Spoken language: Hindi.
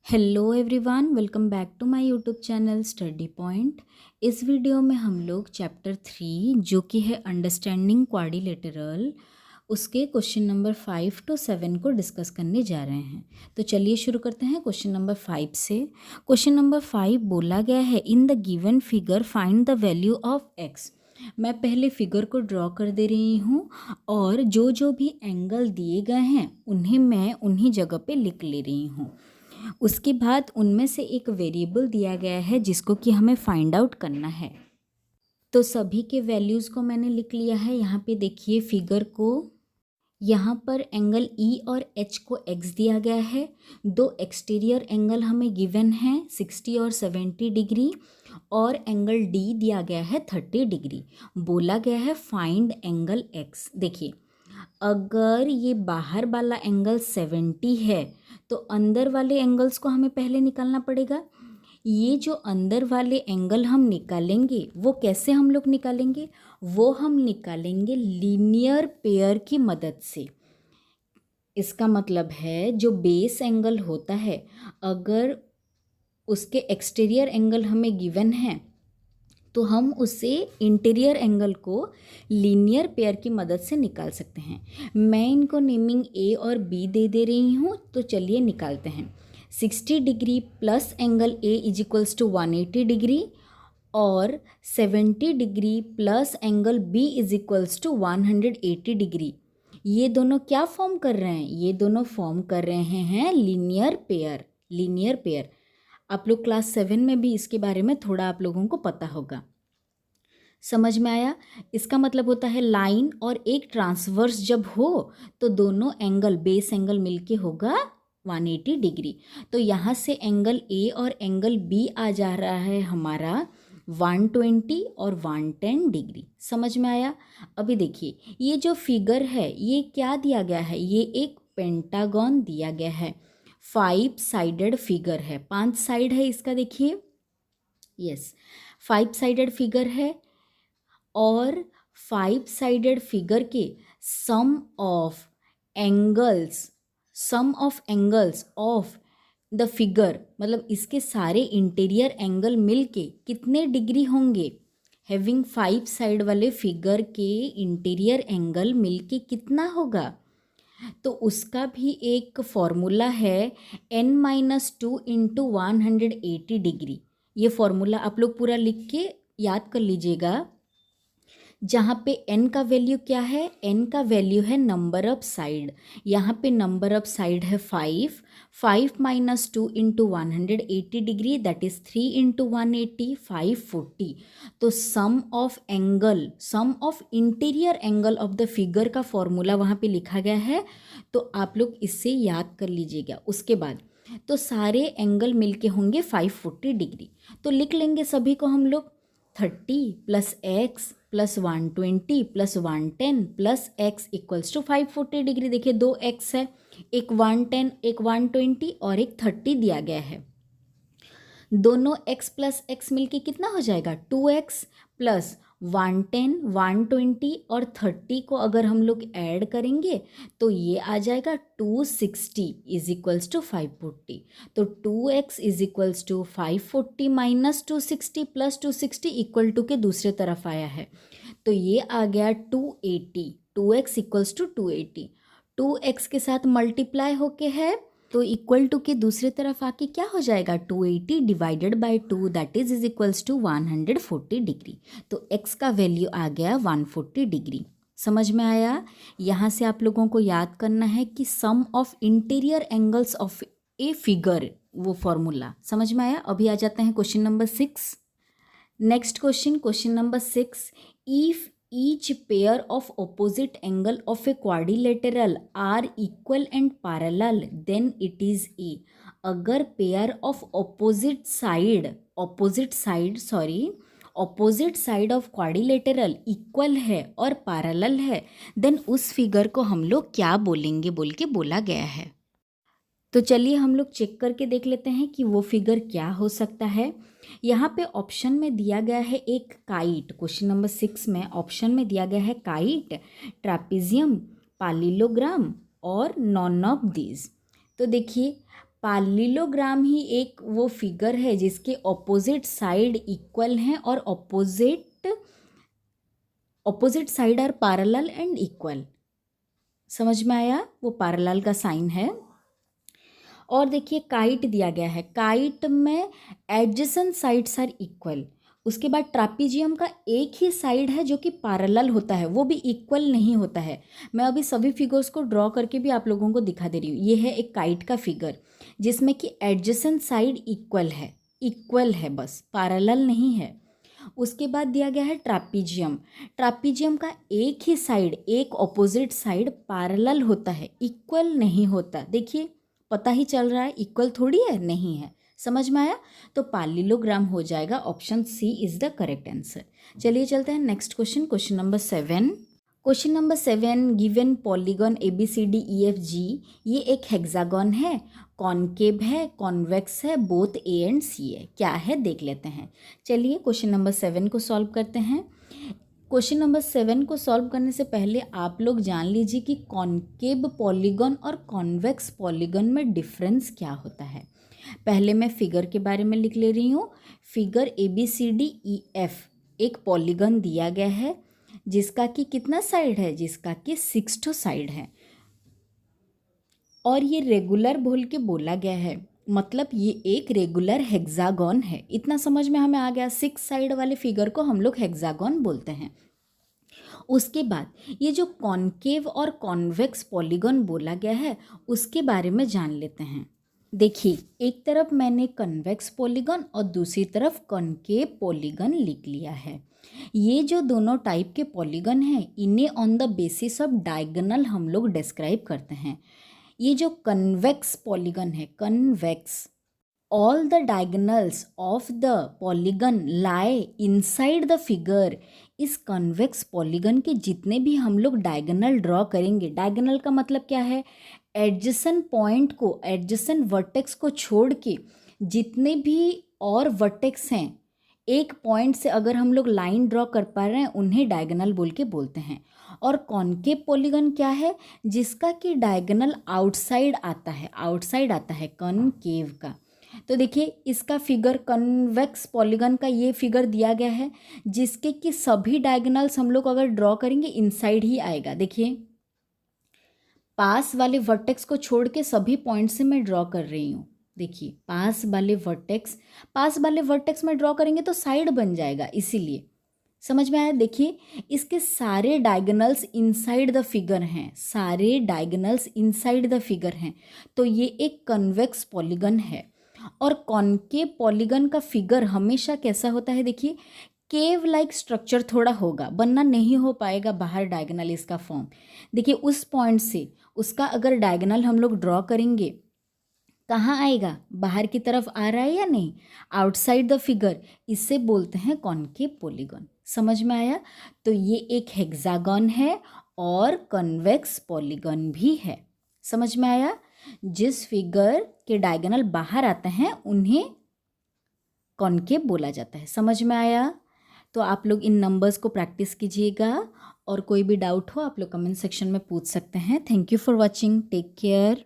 Hello everyone, welcome back to my YouTube channel study point. इस वीडियो में हम लोग चैप्टर 3 जो कि है अंडरस्टैंडिंग क्वाड्रिलेटरल, उसके क्वेश्चन नंबर 5 to 7 को डिस्कस करने जा रहे हैं। तो चलिए शुरू करते हैं क्वेश्चन नंबर 5 से। क्वेश्चन नंबर 5 बोला गया है, in the given figure find the value of x. मैं पहले फिगर को ड्रॉ कर दे रही हूँ और जो जो भी एंगल दिए गए हैं उन्हें मैं उन्हीं जगह पे लिख ले रही हूँ। उसके बाद उनमें से एक वेरिएबल दिया गया है जिसको कि हमें फाइंड आउट करना है। तो सभी के वैल्यूज़ को मैंने लिख लिया है। यहाँ पे देखिए फिगर को, यहाँ पर एंगल ई और एच को एक्स दिया गया है। दो एक्सटीरियर एंगल हमें गिवन है 60 और 70 डिग्री, और एंगल डी दिया गया है 30 डिग्री। बोला गया है फाइंड एंगल एक्स। देखिए, अगर ये बाहर वाला एंगल 70 है तो अंदर वाले एंगल्स को हमें पहले निकालना पड़ेगा। ये जो अंदर वाले एंगल हम निकालेंगे वो कैसे हम लोग निकालेंगे? वो हम निकालेंगे लीनियर पेयर की मदद से। इसका मतलब है जो बेस एंगल होता है, अगर उसके एक्सटीरियर एंगल हमें गिवन है तो हम उससे इंटीरियर एंगल को लीनियर पेयर की मदद से निकाल सकते हैं। मैं इनको नेमिंग ए और बी दे रही हूँ, तो चलिए निकालते हैं। 60 degree plus angle A is equals to 180 degree, और 70 degree plus angle B is equals to 180 degree. ये दोनों क्या फॉर्म कर रहे हैं? ये दोनों फॉर्म कर रहे हैं लीनियर पेयर। लीनियर पेयर आप लोग क्लास 7 में भी इसके बारे में थोड़ा आप लोगों को पता होगा। समझ में आया? इसका मतलब होता है लाइन और एक ट्रांसवर्स जब हो तो दोनों एंगल, बेस एंगल मिलके होगा 180 डिग्री। तो यहाँ से एंगल ए और एंगल बी आ जा रहा है हमारा 120 और 110 डिग्री। समझ में आया? अभी देखिए, ये जो फिगर है ये क्या दिया गया है? ये एक पेंटागन दिया गया है। 5 साइडेड फिगर है, 5 साइड है इसका। देखिए, यस, 5 साइडेड फिगर है, और 5 साइडेड फिगर के sum of angles of the figure, मतलब इसके सारे इंटीरियर एंगल मिलके कितने डिग्री होंगे? हैविंग 5 साइड वाले फिगर के इंटीरियर एंगल मिलके कितना होगा? तो उसका भी एक फॉर्मूला है, n-2 इंटू 180 डिग्री। ये फॉर्मूला आप लोग पूरा लिख के याद कर लीजिएगा। जहाँ पे n का वैल्यू क्या है? n का वैल्यू है नंबर ऑफ साइड। यहाँ पे नंबर ऑफ साइड है 5। 5 minus 2 into 180 degree, that is 3 into 180, 540। तो sum of interior angle of the figure का फॉर्मूला वहाँ पे लिखा गया है, तो आप लोग इससे याद कर लीजिएगा। उसके बाद तो सारे एंगल मिलके होंगे 540 डिग्री। तो लिख लेंगे सभी को हम लोग। 30 plus x plus 120 plus 110 plus x equals to 540 degree. देखिए, दो एक्स है, एक 110 एक 120 और एक 30 दिया गया है। दोनों x प्लस एक्स मिलके कितना हो जाएगा? 2x प्लस 110, 120 और 30 को अगर हम लोग ऐड करेंगे तो ये आ जाएगा 260 इज इक्वल्स टू 540। तो 2x is equals to 540 minus 260 plus 260 equal to के दूसरे तरफ आया है, तो ये आ गया 280। 2x इक्वल्स टू 280, 2x के साथ मल्टीप्लाई होके है तो इक्वल टू के दूसरे तरफ आके क्या हो जाएगा? 280 divided by 2, that is equals to 140 degree. तो x का वैल्यू आ गया 140 डिग्री। समझ में आया? यहाँ से आप लोगों को याद करना है कि sum of interior angles of a figure, वो फॉर्मूला समझ में आया? अभी आ जाते हैं question number 6। Next question number 6, if each pair of opposite angle of a quadrilateral are equal and parallel then it is A। अगर pair of opposite side of quadrilateral equal है और पैरेलल है, देन उस फिगर को हम लोग क्या बोलेंगे बोल के बोला गया है। तो चलिए हम लोग चेक करके देख लेते हैं कि वो फिगर क्या हो सकता है। यहाँ पे ऑप्शन में दिया गया है एक काइट। क्वेश्चन नंबर 6 में ऑप्शन में दिया गया है काइट, ट्रापेजियम, पैरेललोग्राम और नॉन ऑफ दीज। तो देखिए, पैरेललोग्राम ही एक वो फिगर है जिसके ऑपोजिट साइड इक्वल हैं और opposite side are parallel and equal. समझ में आया? वो पैरेलल का साइन है। और देखिए काइट दिया गया है, काइट में एडजेसेंट साइड्स आर इक्वल। उसके बाद ट्रापीजियम का एक ही साइड है जो कि पैरेलल होता है, वो भी इक्वल नहीं होता है। मैं अभी सभी फिगर्स को ड्रॉ करके भी आप लोगों को दिखा दे रही हूँ। ये है एक काइट का फिगर जिसमें कि एडजेसेंट साइड इक्वल है बस, पैरेलल नहीं है। उसके बाद दिया गया है ट्रापीजियम, ट्रापीजियम का एक ही साइड, एक ऑपोजिट साइड पैरेलल होता है, इक्वल नहीं होता। देखिए पता ही चल रहा है, इक्वल थोड़ी है, नहीं है। समझ में आया? तो पैरेललोग्राम हो जाएगा, option C is the correct answer. चलिए चलते हैं next question, question number 7। Question number 7, given polygon ABCDEFG, ये एक हेक्सागन है, कॉनकेव है, कॉन्वेक्स है, बोथ A एंड C है। क्या है देख लेते हैं। चलिए क्वेश्चन नंबर 7 को सॉल्व करते हैं। क्वेश्चन नंबर 7 को सॉल्व करने से पहले आप लोग जान लीजिए कि कॉनकेव पॉलीगॉन और कॉन्वेक्स पॉलीगॉन में डिफरेंस क्या होता है। पहले मैं फिगर के बारे में लिख ले रही हूँ। फिगर ABCDEF एक पॉलीगॉन दिया गया है जिसका कि कितना साइड है, जिसका कि 6 साइड है, और ये रेगुलर बोल के बोला गया है, मतलब ये एक रेगुलर हेक्सागन है। इतना समझ में हमें आ गया। 6 साइड वाले फिगर को हम लोग हेक्सागन बोलते हैं। उसके बाद ये जो कॉनकेव और कॉन्वेक्स पॉलीगॉन बोला गया है उसके बारे में जान लेते हैं। देखिए एक तरफ मैंने कन्वेक्स पॉलीगॉन और दूसरी तरफ कॉनकेव पॉलीगॉन लिख लिया है। ये जो दोनों टाइप के पॉलीगॉन हैं इन्हें on the basis of diagonal हम लोग डिस्क्राइब करते हैं। ये जो कन्वेक्स पॉलीगॉन है, convex, all the diagonals of the polygon lie inside the figure. इस कन्वेक्स पॉलीगॉन के जितने भी हम लोग डायगोनल ड्रॉ करेंगे, डायगोनल का मतलब क्या है, एडजेसेंट पॉइंट को, एडजेसेंट वर्टेक्स को छोड़ के जितने भी और वर्टेक्स हैं, एक पॉइंट से अगर हम लोग लाइन ड्रॉ कर पा रहे हैं उन्हें डायगोनल बोल के बोलते हैं। और कॉनकेव पॉलीगॉन क्या है, जिसका कि डायगोनल आउटसाइड आता है कॉनकेव का। तो देखिए इसका फिगर, कन्वेक्स पॉलीगॉन का ये फिगर दिया गया है जिसके कि सभी डायगोनल्स हम लोग अगर ड्रॉ करेंगे इनसाइड ही आएगा। देखिए पास वाले वर्टेक्स को छोड़ के सभी पॉइंट से मैं ड्रॉ कर रही हूँ। देखिए पास वाले वर्टेक्स में ड्रॉ करेंगे तो साइड बन जाएगा, इसीलिए। समझ में आया? देखिए इसके सारे डायगोनल्स इनसाइड द फिगर हैं, तो ये एक कन्वेक्स पॉलीगॉन है। और कॉनकेव पॉलीगॉन का फिगर हमेशा कैसा होता है, देखिए केव लाइक स्ट्रक्चर थोड़ा होगा, बनना नहीं हो पाएगा बाहर डायगोनल इसका फॉर्म। देखिए उस पॉइंट से उसका अगर डायगोनल हम लोग ड्रॉ करेंगे, कहाँ आएगा, बाहर की तरफ आ रहा है या नहीं, आउटसाइड द फिगर, इससे बोलते हैं कॉनकेव पॉलीगॉन। समझ में आया? तो ये एक हेक्सागन है और कन्वेक्स पॉलीगॉन भी है। समझ में आया? जिस फिगर के डायगोनल बाहर आते हैं उन्हें कॉनकेव बोला जाता है। समझ में आया? तो आप लोग इन नंबर्स को प्रैक्टिस कीजिएगा और कोई भी डाउट हो आप लोग कमेंट सेक्शन में पूछ सकते हैं। Thank you for watching, take care.